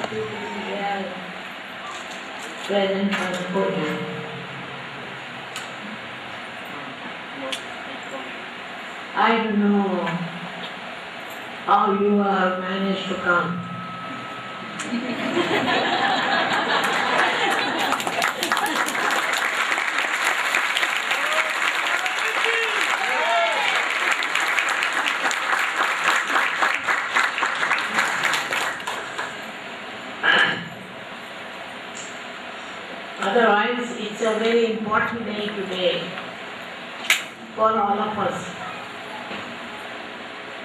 people they are present for the podium. I don't know how you have managed to come. Otherwise, it's a very important day today for all of us.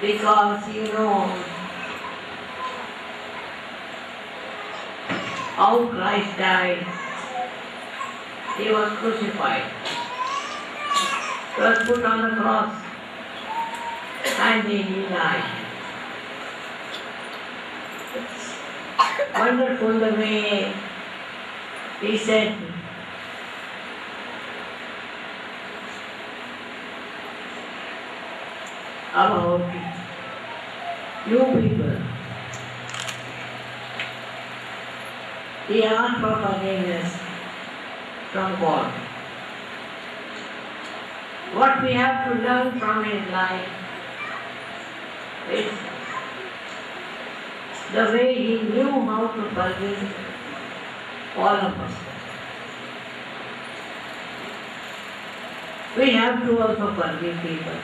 Because you know how Christ died. He was crucified. He was put on the cross and then he died. It's wonderful the way he said, about you people. He asked for forgiveness from God. What we have to learn from his life is the way he knew how to forgive all of us. We have to also forgive people.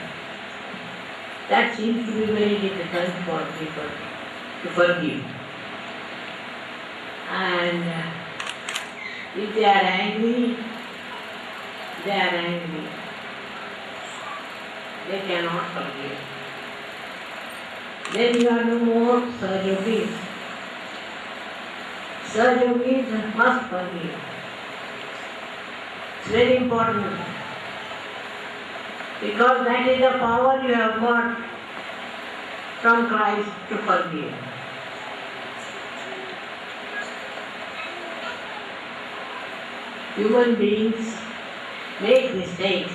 That seems to be very difficult for people to forgive. And if they are angry, they are angry. They cannot forgive. Then you are no more Sahajogis. Sahajogis must forgive. It's very important. Because that is the power you have got from Christ to forgive. Human beings make mistakes.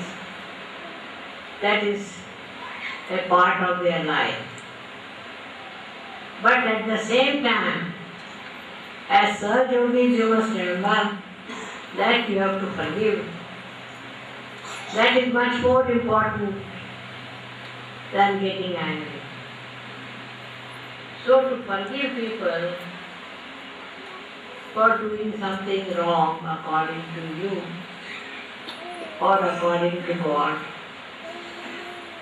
That is a part of their life. But at the same time, as Sahajogis, you must remember that you have to forgive. That is much more important than getting angry. So to forgive people for doing something wrong according to you or according to God,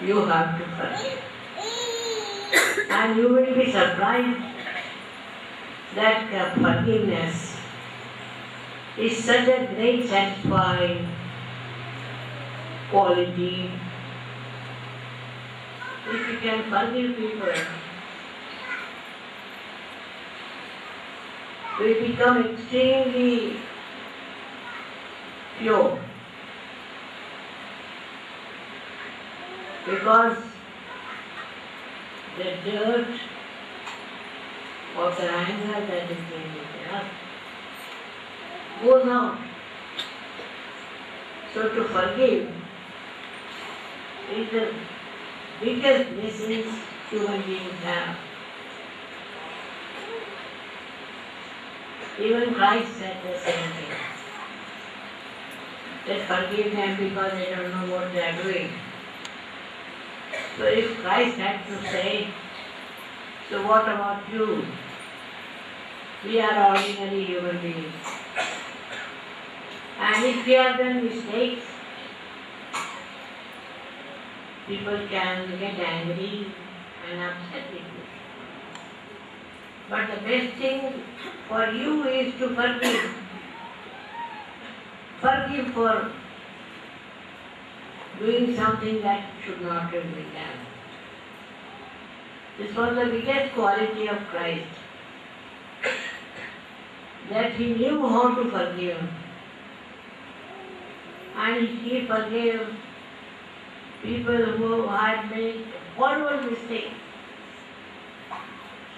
you have to forgive. And you will be surprised that forgiveness is such a great satisfying quality. If you can forgive people, we become extremely pure. Because the dirt of the anger that is in us goes out. So to forgive is the biggest blessings human beings have. Even Christ said the same thing. That forgive them because they don't know what they are doing. So if Christ had to say, so what about you? We are ordinary human beings. And if we have done mistakes, people can get angry and upset with you. But the best thing for you is to forgive. Forgive for doing something that should not have been done. This was the biggest quality of Christ, that he knew how to forgive. And he forgave people who had made horrible mistakes.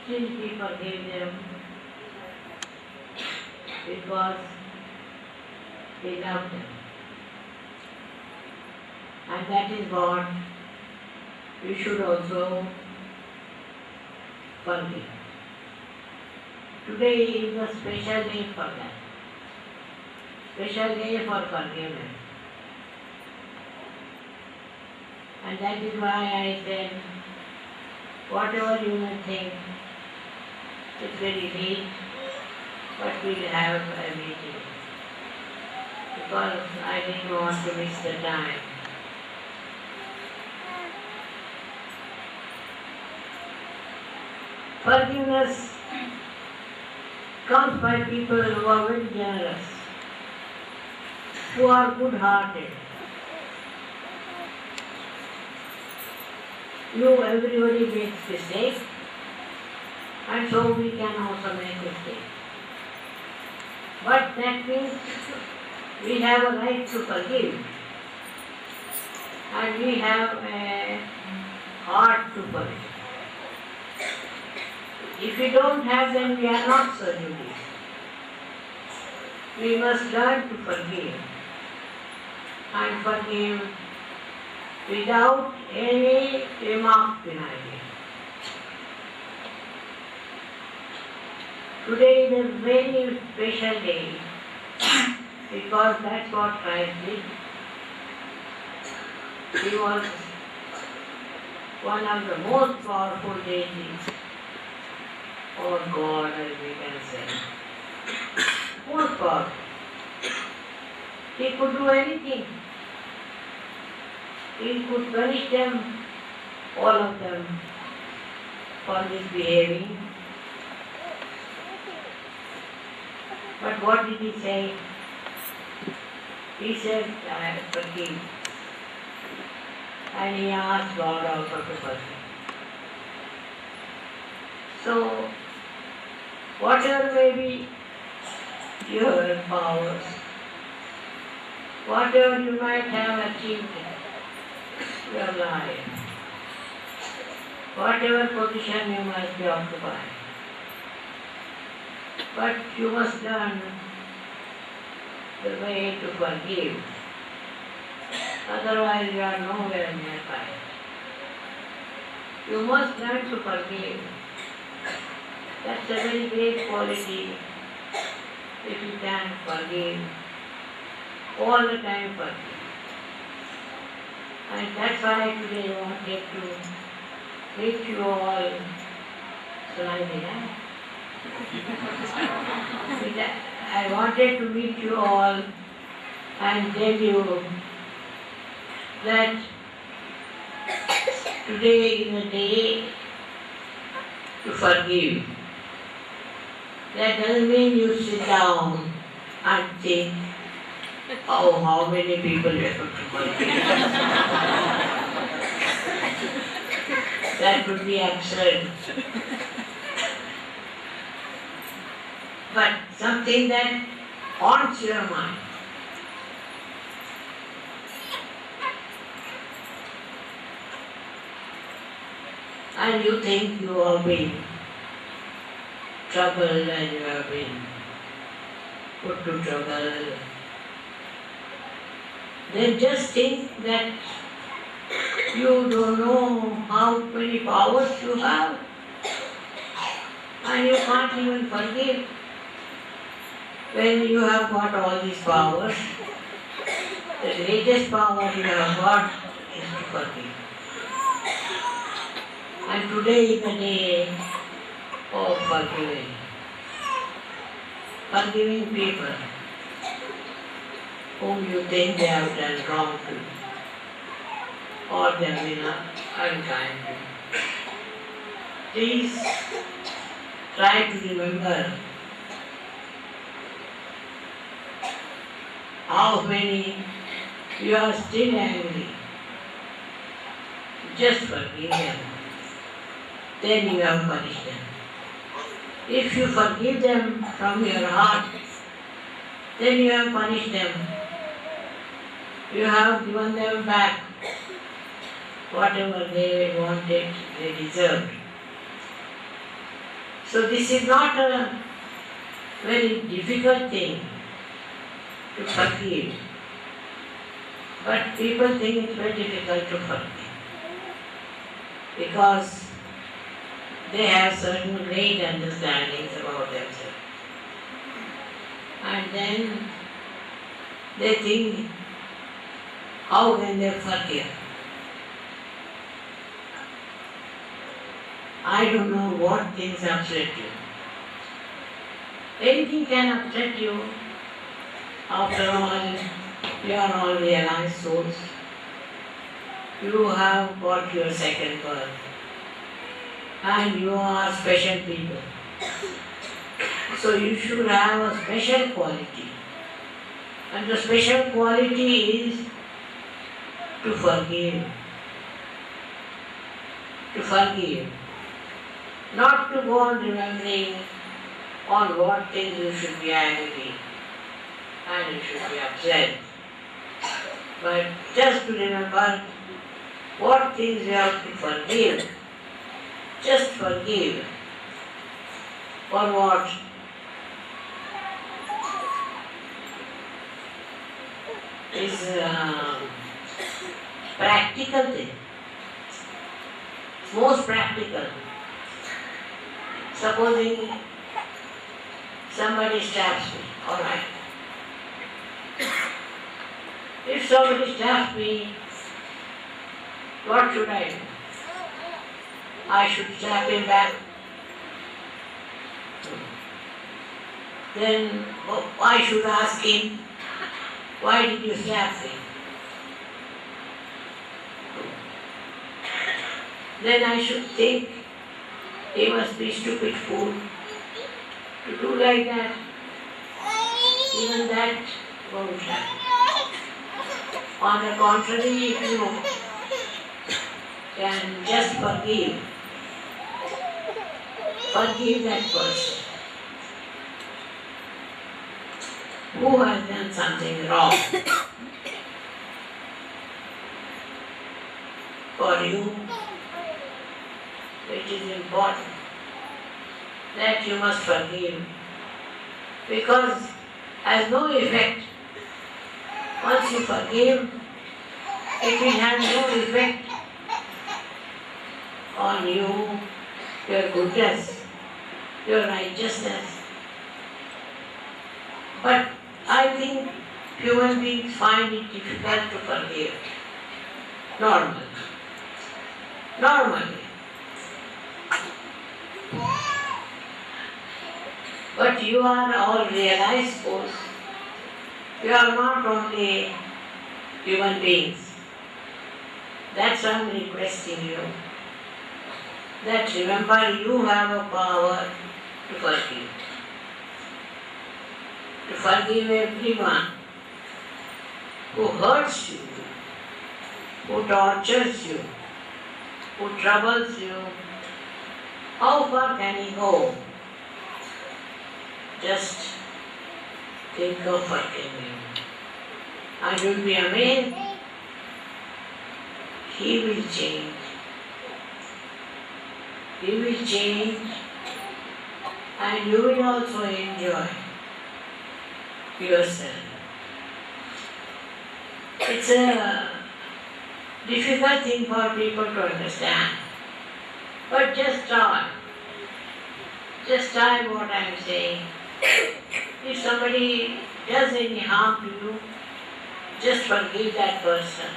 Still he forgave them because he loved them. And that is what we should also forgive. Today is a special day for that. Special day for forgiveness. And that is why I said, whatever you may think, it's very late, but we'll have a meeting. Because I didn't want to miss the time. Forgiveness comes by people who are very generous, who are good-hearted. Everybody makes mistakes, and so we can also make mistakes. But that means we have a right to forgive, and we have a heart to forgive. If we don't have them, we are not so judice. We must learn to forgive, and forgive without any remark behind it. Today is a very special day because that's what Christ did. He was one of the most powerful deities, or God as we can say. Most powerful. He could do anything. He could punish them, all of them, for misbehaving. But what did he say? He said, I forgive. And he asked God also to forgive. So, whatever may be your powers, whatever you might have achieved in your life, whatever position you might be occupying, but you must learn the way to forgive. Otherwise you are nowhere near Christ. You must learn to forgive. That's a very great quality if you can forgive. All the time forgive. And that's why today I wanted to meet you all. I wanted to meet you all and tell you that today is a day to forgive. That doesn't mean you sit down and think, oh, how many people you have to forgive. That would be absurd. But something that haunts your mind. And you think you have been troubled and you have been put to trouble. Then just think that you don't know how many powers you have and you can't even forgive. When you have got all these powers, the greatest power you have got is to forgive. And today is the day of forgiving. Forgiving people whom you think they have done wrong to, or they have been unkind to. Please try to remember how many you are still angry. Just forgive them. Then you have punished them. If you forgive them from your heart, then you have punished them. You have given them back whatever they wanted, they deserved. So this is not a very difficult thing to forgive. But people think it's very difficult to forgive. Because they have certain great understandings about themselves. And then they think, how can they forgive? I don't know what things upset you. Anything can upset you. After all, you are all realized souls. You have got your second birth. And you are special people. So you should have a special quality. And the special quality is to forgive. To forgive. Not to go on remembering on what things you should be angry and you should be upset. But just to remember what things you have to forgive. Just forgive. For what? Is a practical thing. It's most practical. Supposing somebody stabs me, all right. If somebody stabs me, what should I do? I should stab him back. Then I should ask him, why did you stab me? Then I should think, he must be stupid fool to do like that. Even that won't happen. On the contrary, if you can just forgive that person who has done something wrong for you. It is important that you must forgive, because has no effect. Once you forgive, it will have no effect on you, your goodness, your righteousness. But I think human beings find it difficult to forgive. Normally. But you are all realized souls. You are not only human beings. That's why I'm requesting you. That remember you have a power to forgive. To forgive everyone who hurts you, who tortures you, who troubles you. How far can he go? Just think of forgiving. And you'll be amazed. He will change. He will change, and you will also enjoy yourself. It's a difficult thing for people to understand. But just try. Just try what I am saying. If somebody does any harm to you, just forgive that person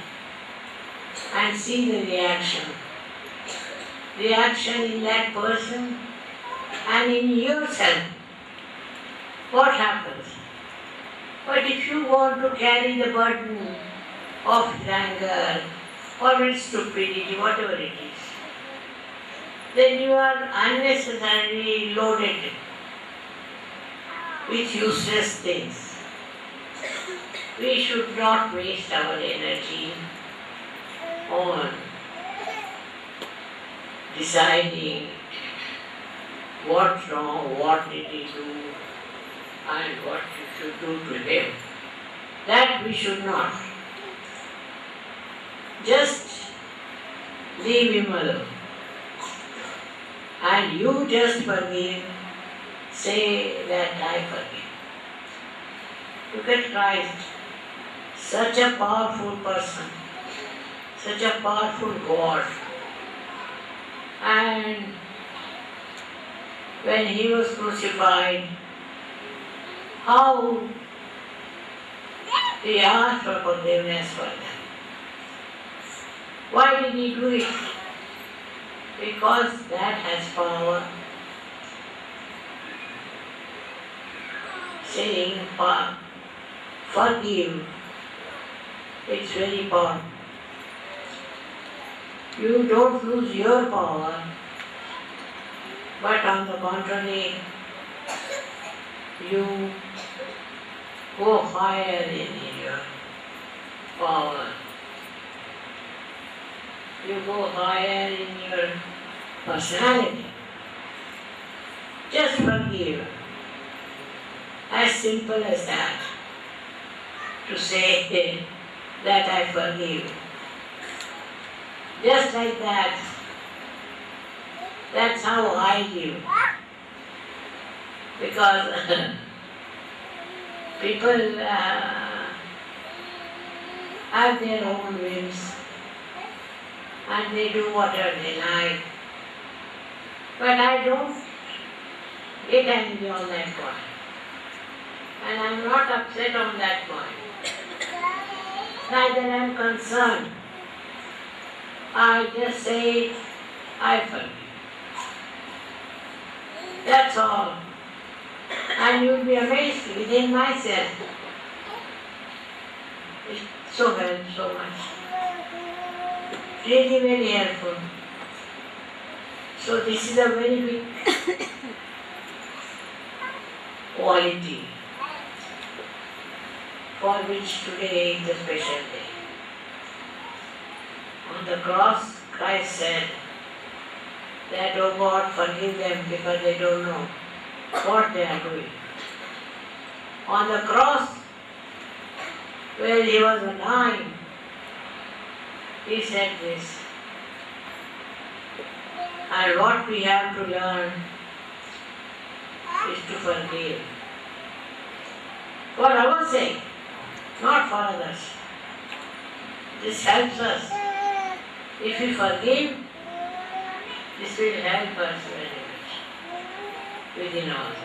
and see the reaction. Reaction in that person and in yourself. What happens? But if you want to carry the burden of his anger or his stupidity, whatever it is, then you are unnecessarily loaded with useless things. We should not waste our energy on deciding what's wrong, what did he do, and what you should do to him. That we should not. Just leave him alone. And you just forgive, say that I forgive. Look at Christ, such a powerful person, such a powerful God. And when he was crucified, how he asked for forgiveness for them. Why did he do it? Because that has power. Saying forgive, it's very important. You don't lose your power, but on the contrary, you go higher in your power. You go higher in your personality. Just forgive. As simple as that. To say that I forgive. Just like that. That's how I live. Because people have their own whims and they do whatever they like. But I don't get angry on that point. And I'm not upset on that point. Neither I'm concerned. I just say, I forgive. That's all. And you'll be amazed within myself. It so helps so much. Really very helpful. So this is a very big quality for which today is a special day. On the cross, Christ said that, oh God, forgive them because they don't know what they are doing. On the cross, where he was dying, he said this. And what we have to learn is to forgive. For our sake, not for others. This helps us. If we forgive, this will help us very much within ourselves.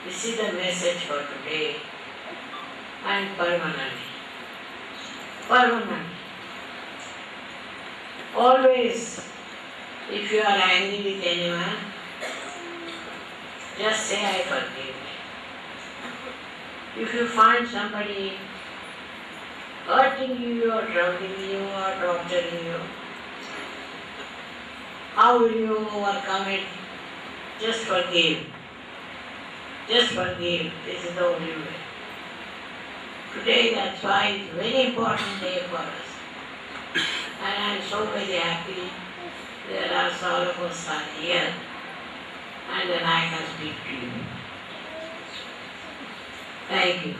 This is the message for today and permanent. Permanent. Always, if you are angry with anyone, just say, I forgive. If you find somebody hurting you or troubling you or torturing you, how will you overcome it? Just forgive. Just forgive. This is the only way. Today, that's why it's a very important day for us. And I am so very happy that all of us are here and then I can speak to you. Thank you.